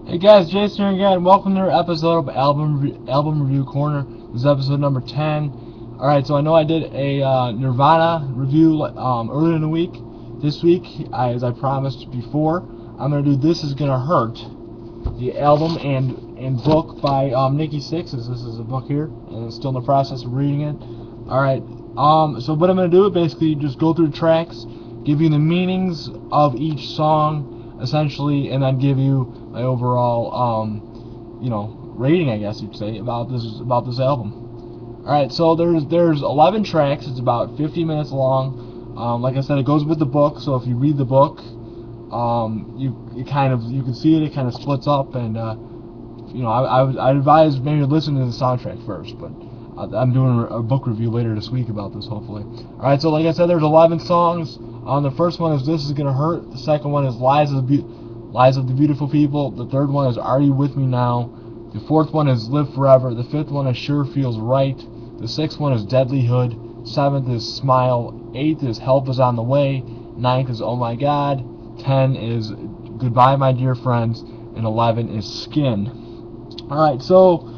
Hey guys, Jason here again. Welcome to another episode of Album Review Corner. This is episode number 10. Alright, so I know I did a Nirvana review earlier in the week. This week, as I promised before, I'm going to do This Is Gonna Hurt, the album and book by Nikki Sixx. This is a book here, and I'm still in the process of reading it. Alright, so what I'm going to do is basically just go through the tracks, give you the meanings of each song, essentially, and then give you my overall, rating, I guess you'd say, about this album. All right, so there's 11 tracks. It's about 50 minutes long. Like I said, it goes with the book. So if you read the book, you can see it. It kind of splits up, and I advise maybe listening to the soundtrack first, but I'm doing a book review later this week about this, hopefully. All right, so like I said, there's 11 songs. The first one is This Is Gonna Hurt. The second one is Lies of the Beautiful People. The third one is Are You With Me Now? The fourth one is Live Forever. The fifth one is Sure Feels Right. The sixth one is Deadlyhood. Seventh is Smile. Eighth is Help Is On The Way. Ninth is Oh My God. 10 is Goodbye My Dear Friends. And 11 is Skin. Alright, so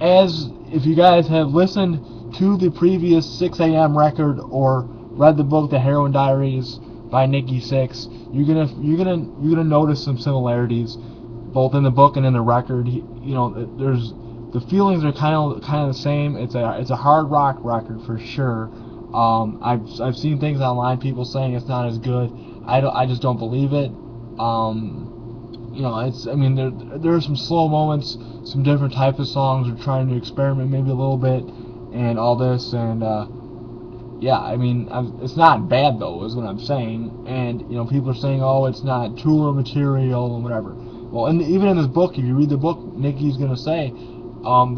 as if you guys have listened to the previous 6 a.m. record or read the book The Heroin Diaries by Nikki Sixx, you're gonna notice some similarities both in the book and in the record. There's the feelings are kind of the same. It's a hard rock record for sure. I've seen things online, people saying it's not as good. I just don't believe it. There are some slow moments, some different types of songs. We're trying to experiment maybe a little bit and all this, and it's not bad though, is what I'm saying. And people are saying, oh, it's not tour material and whatever. Well, even in this book, if you read the book, Nicky's gonna say,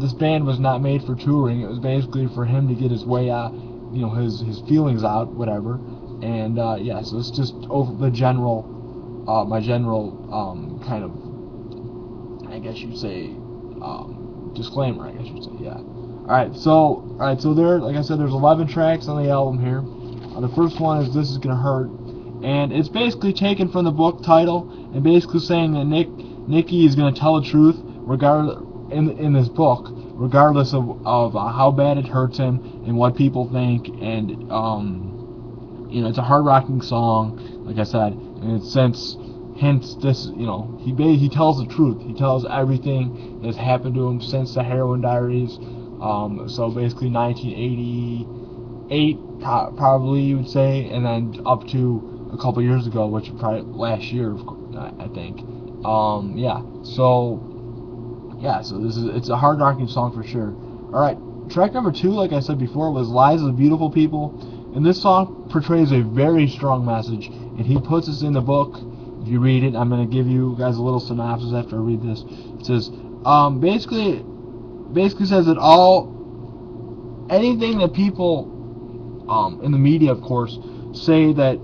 this band was not made for touring. It was basically for him to get his way out, his feelings out, whatever. And so it's just over the general, my general kind of, I guess you'd say, disclaimer. I guess you'd say, yeah. Alright, so there, like I said, there's 11 tracks on the album here. The first one is This Is Gonna Hurt, and it's basically taken from the book title and basically saying that Nikki is gonna tell the truth in this book, regardless of how bad it hurts him and what people think. And it's a hard rocking song, like I said, and it's hence this, he tells the truth. He tells everything that's happened to him since the Heroin Diaries. So basically 1988, probably you would say, and then up to a couple years ago, which was probably last year, I think. So it's a hard rocking song for sure. Alright, track number 2, like I said before, was Lies of the Beautiful People, and this song portrays a very strong message, and he puts this in the book. If you read it, I'm going to give you guys a little synopsis after I read this. It says, basically says that anything that people in the media, of course, say that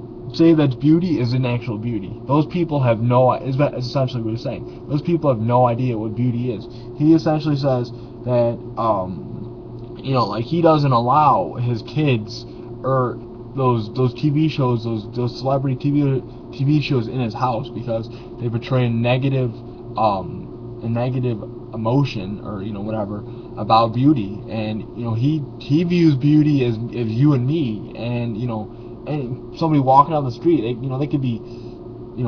beauty isn't actual beauty. Those people have is essentially what he's saying. Those people have no idea what beauty is. He essentially says that like he doesn't allow his kids or those TV shows, those celebrity TV shows in his house because they portray a negative emotion or whatever about beauty. And he views beauty as you and me, and and somebody walking down the street, they could be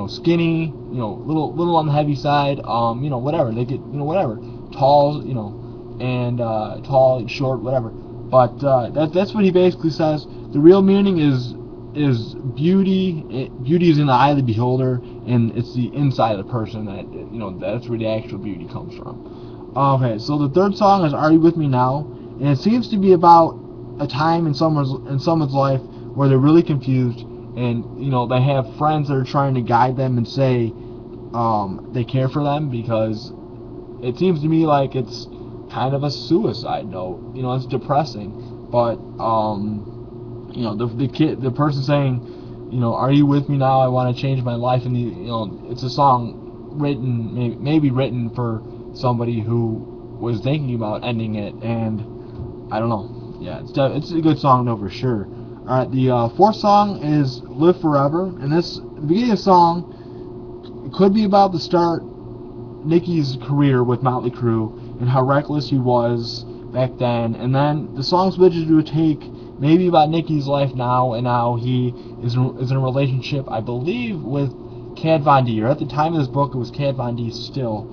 skinny, little on the heavy side, whatever, they could whatever, tall, and tall, short, whatever. But that's what he basically says. The real meaning is beauty. Beauty is in the eye of the beholder, and it's the inside of the person that's where the actual beauty comes from. Okay, so the third song is Are You With Me Now? And it seems to be about a time in someone's life where they're really confused, and they have friends that are trying to guide them and say they care for them, because it seems to me like it's kind of a suicide note. It's depressing, but the person saying, are you with me now? I want to change my life. And it's a song written, maybe written for somebody who was thinking about ending it. And I don't know. Yeah, it's a good song though, for sure. All right, the fourth song is Live Forever, and the beginning of the song, it could be about the start Nicki's career with Motley Crue and how reckless he was back then, and then the song switches to a take maybe about Nicki's life now, and how he is in a relationship, I believe, with Kat Von D, or at the time of this book it was Kat Von D still.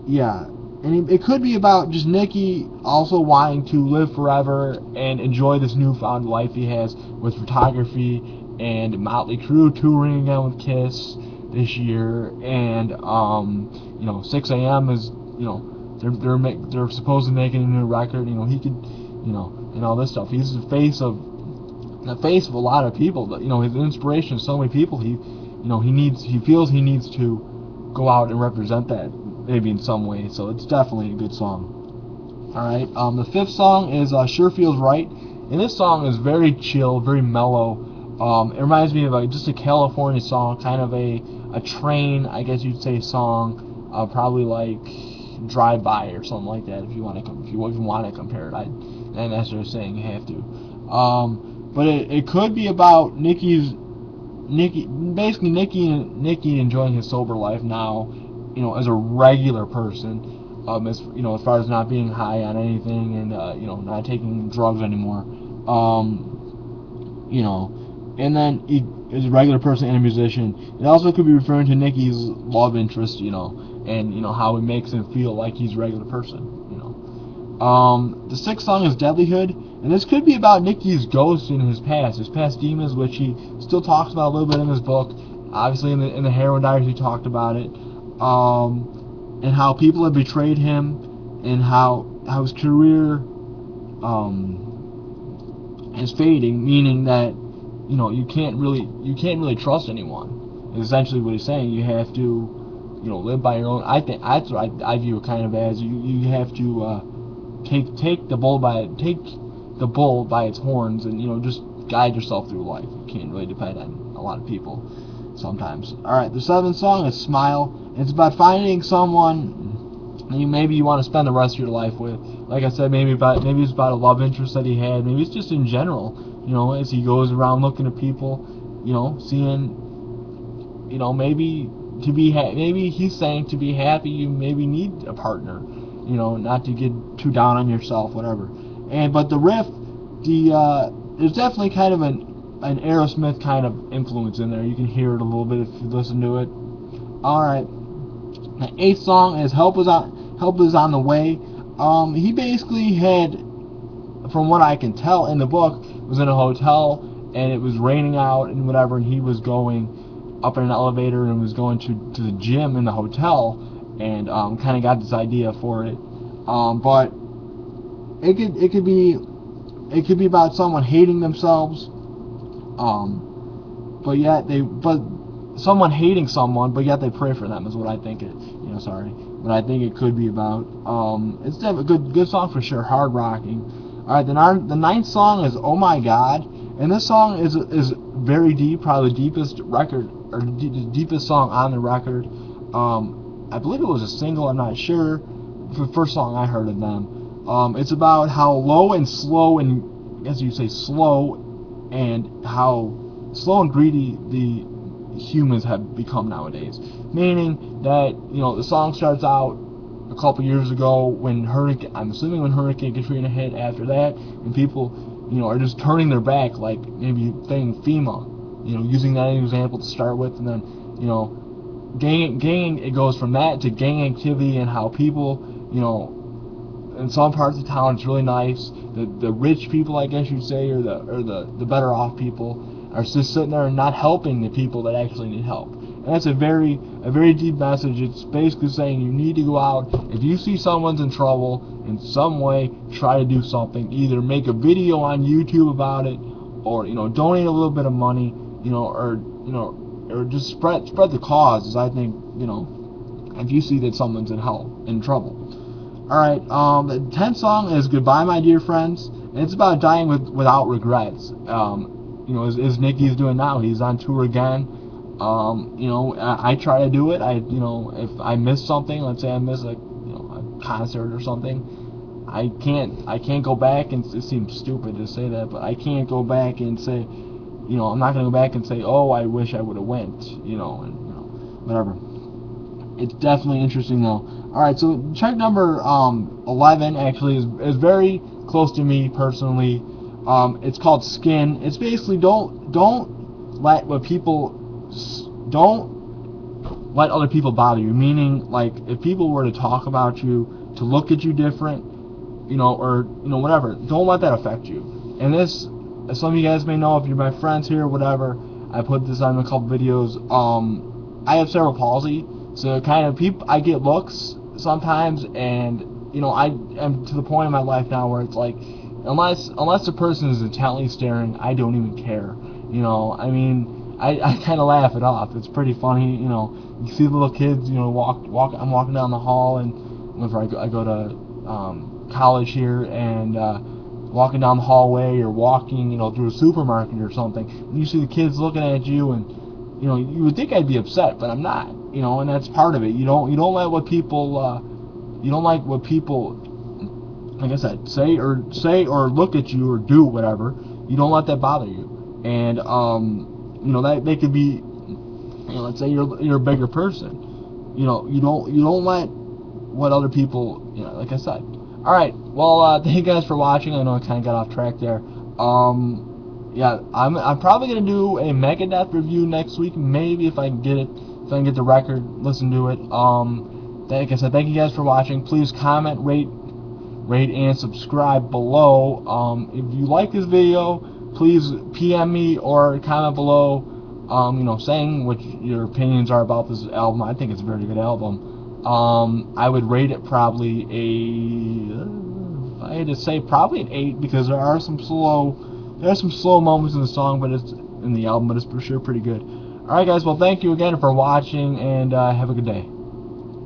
Yeah, and it could be about just Nikki also wanting to live forever and enjoy this newfound life he has with photography, and Motley Crue touring again with Kiss this year, and 6 a.m. is, they're supposed to make a new record. He could, and all this stuff. He's the face of a lot of people. But his inspiration is so many people. He feels he needs to go out and represent that maybe in some way. So it's definitely a good song. All right. The fifth song is "Sure Feels Right," and this song is very chill, very mellow. It reminds me of just a California song, kind of a train, I guess you'd say, song, probably like Drive By or something like that. If you want to compare it, I'm not necessarily saying you have to. But it could be about Nikki enjoying his sober life now, as a regular person, as far as not being high on anything, and not taking drugs anymore, and then he is a regular person and a musician. It also could be referring to Nikki's love interest, and how it makes him feel like he's a regular person, The sixth song is Deadlyhood, and this could be about Nikki's ghosts in his past demons, which he still talks about a little bit in his book. Obviously, in the Heroin Diaries, he talked about it, and how people have betrayed him, and how his career is fading, meaning that you can't really trust anyone. Is essentially what he's saying. You have to live by your own. I think that's what I view it kind of as. You have to take the bull by its horns, and just guide yourself through life. You can't really depend on a lot of people sometimes. All right, the seventh song is "Smile." It's about finding someone maybe you want to spend the rest of your life with. Like I said, maybe it's about a love interest that he had. Maybe it's just in general. As he goes around looking at people, seeing, maybe he's saying to be happy, you maybe need a partner, not to get too down on yourself, whatever. But the riff, there's definitely kind of an Aerosmith kind of influence in there. You can hear it a little bit if you listen to it. All right, the eighth song is "Help Is on the Way." He basically had, from what I can tell in the book, was in a hotel, and it was raining out and whatever, and he was going up in an elevator and was going to the gym in the hotel, and kind of got this idea for it. But it could be about someone hating themselves, but someone hating someone, but yet they pray for them, is what I think it. But I think it could be about. It's definitely a good song for sure, hard rocking. All right, the ninth song is "Oh My God," and this song is very deep, probably the deepest record, or the deepest song on the record. I believe it was a single, I'm not sure. The first song I heard of them. It's about how low and slow, and as you say, slow, and how slow and greedy the humans have become nowadays. Meaning that the song starts out a couple years ago when Hurricane Katrina hit. After that, and people are just turning their back, like maybe saying FEMA, using that as an example to start with, and then gang, it goes from that to gang activity, and how people, in some parts of town it's really nice. The rich people, I guess you'd say, or the better off people, are just sitting there and not helping the people that actually need help. And that's a very deep message. It's basically saying you need to go out. If you see someone's in trouble in some way, try to do something. Either make a video on YouTube about it, or donate a little bit of money, or just spread the cause. I think if you see that someone's in trouble. All right, the 10th song is "Goodbye, My Dear Friends," and it's about dying without regrets. As Nicki's doing now, he's on tour again. I try to do it. If I miss something, let's say I miss a concert or something, I can't go back, and it seems stupid to say that, but I can't go back and say, I'm not gonna go back and say, oh, I wish I would have went, and whatever. It's definitely interesting though. Alright, so track number 11 actually is very close to me personally. It's called Skin. It's basically don't let other people bother you. Meaning, like, if people were to talk about you, to look at you different, or whatever, don't let that affect you. And this, as some of you guys may know, if you're my friends here, whatever, I put this on a couple videos. I have cerebral palsy, so kind of I get looks sometimes, and I am to the point in my life now where it's like, unless the person is intently staring, I don't even care. I mean, I kind of laugh it off. It's pretty funny. You see the little kids, walk. I'm walking down the hall, and whenever I go to college here, and walking down the hallway or walking, through a supermarket or something, and you see the kids looking at you, and you would think I'd be upset, but I'm not. And that's part of it. You don't let what people like I said, say or look at you or do whatever. You don't let that bother you. And that they could be, let's say you're a bigger person. You don't let what other people, like I said. All right. Well, thank you guys for watching. I know I kind of got off track there. Yeah, I'm probably gonna do a Megadeth review next week, maybe if I can get it, if I can get the record, listen to it. Like I said, thank you guys for watching. Please comment, rate, and subscribe below. If you like this video, please PM me or comment below. Saying what your opinions are about this album. I think it's a very good album. I would rate it probably if I had to say, probably an 8, because there are some slow moments in the song, but it's in the album, but it's for sure pretty good. Alright guys, well thank you again for watching, and have a good day.